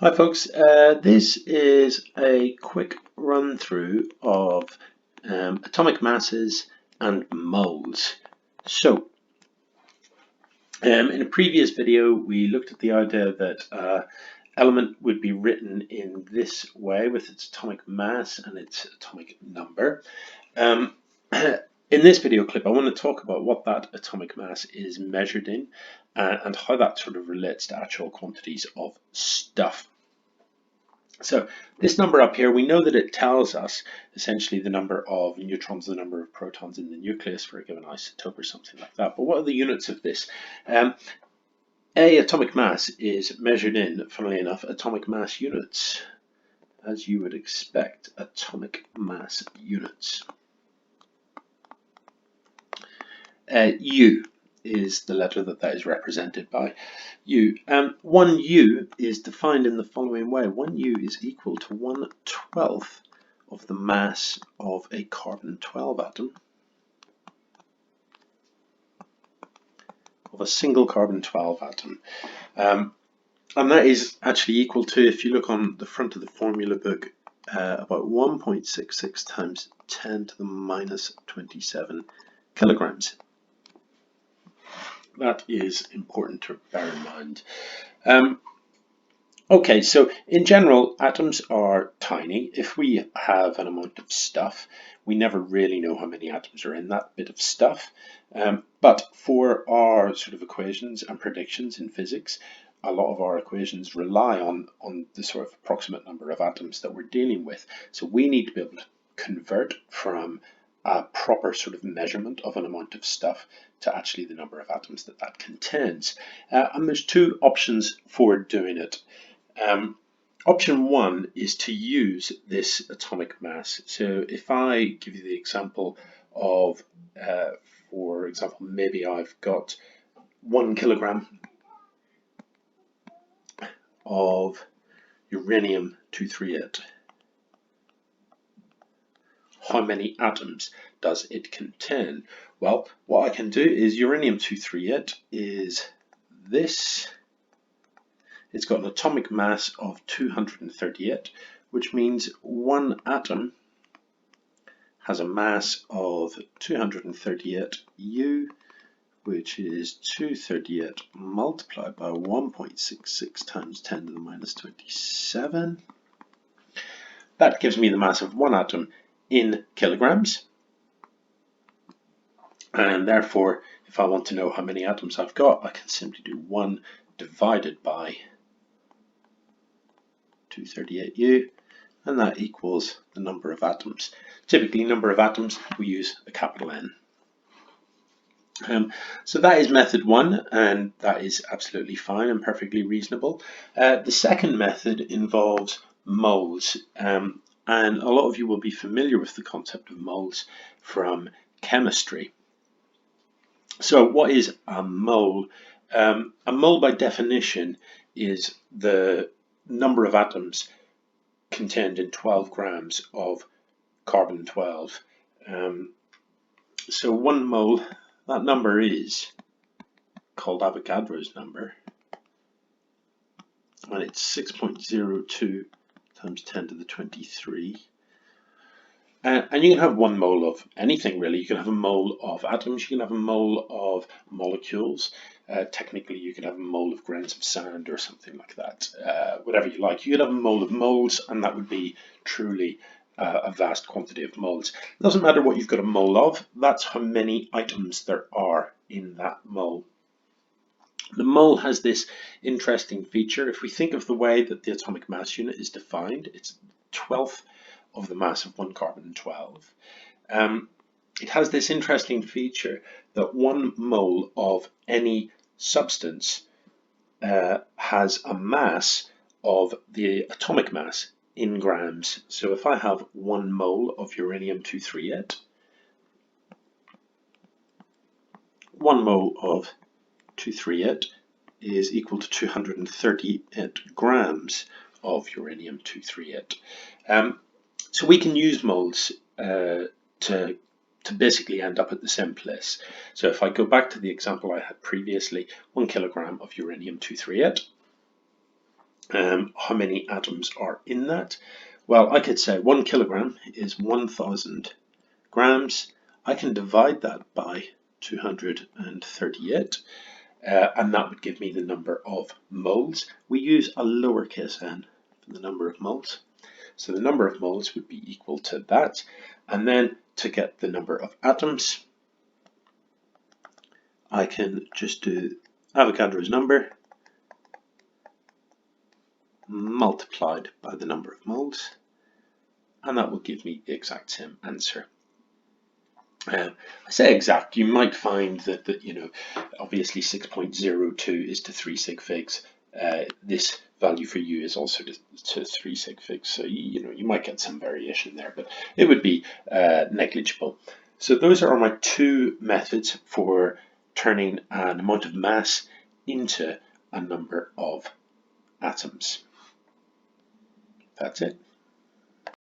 Hi folks, this is a quick run through of atomic masses and moles. So, in a previous video we looked at the idea that element would be written in this way with its atomic mass and its atomic number. Um, in this video clip I want to talk about what that atomic mass is measured in and how that sort of relates to actual quantities of stuff. So this number up here, we know that it tells us essentially the number of neutrons, the number of protons in the nucleus for a given isotope or something like that. But what are the units of this? Atomic mass is measured in, funnily enough, atomic mass units, as you would expect, atomic mass units. U is the letter that is represented by U. 1 U is defined in the following way. 1 U is equal to 1/12 of the mass of a carbon-12 atom, of a single carbon-12 atom. And that is actually equal to, if you look on the front of the formula book, about 1.66 times 10 to the minus 27 kilograms. That is important to bear in mind. Okay, so in general, atoms are tiny. If we have an amount of stuff, we never really know how many atoms are in that bit of stuff. But for our sort of equations and predictions in physics, a lot of our equations rely on the sort of approximate number of atoms that we're dealing with. So we need to be able to convert from a proper sort of measurement of an amount of stuff to actually the number of atoms that contains. And there's two options for doing it. Option one is to use this atomic mass. So if I give you the example of, for example, maybe I've got 1 kilogram of uranium-238. How many atoms does it contain? Well, what I can do is uranium-238 is this. It's got an atomic mass of 238, which means one atom has a mass of 238 U, which is 238 multiplied by 1.66 times 10 to the minus 27. That gives me the mass of one atom in kilograms. And therefore, if I want to know how many atoms I've got, I can simply do 1 divided by 238U, and that equals the number of atoms. Typically, number of atoms, we use a capital N. So that is method one, and that is absolutely fine and perfectly reasonable. The second method involves moles, and a lot of you will be familiar with the concept of moles from chemistry. So what is a mole? A mole by definition is the number of atoms contained in 12 grams of carbon-12. So 1 mole, that number is called Avogadro's number, and it's 6.02 times 10 to the 23. And you can have 1 mole of anything really. You can have a mole of atoms, you can have a mole of molecules. Technically you can have a mole of grains of sand or something like that, whatever you like. You could have a mole of moles, and that would be truly a vast quantity of moles. It doesn't matter what you've got a mole of, that's how many items there are in that mole. The mole has this interesting feature. If we think of the way that the atomic mass unit is defined, it's 1/12 of the mass of one carbon-12. It has this interesting feature that 1 mole of any substance has a mass of the atomic mass in grams. So if I have 1 mole of uranium-238, 1 mole of 238 is equal to 238 grams of uranium-238. So we can use moles to basically end up at the same place. So if I go back to the example I had previously, 1 kilogram of uranium-238, how many atoms are in that. Well, I could say 1 kilogram is 1,000 grams. I can divide that by 238, and that would give me the number of moles. We use a lowercase n for the number of moles. So the number of moles would be equal to that. And then to get the number of atoms, I can just do Avogadro's number multiplied by the number of moles, and that will give me the exact same answer. I say exact, you might find that obviously 6.02 is to 3 sig figs. This value for u is also to 3 sig figs, so you might get some variation there, but it would be negligible. So those are my two methods for turning an amount of mass into a number of atoms. That's it.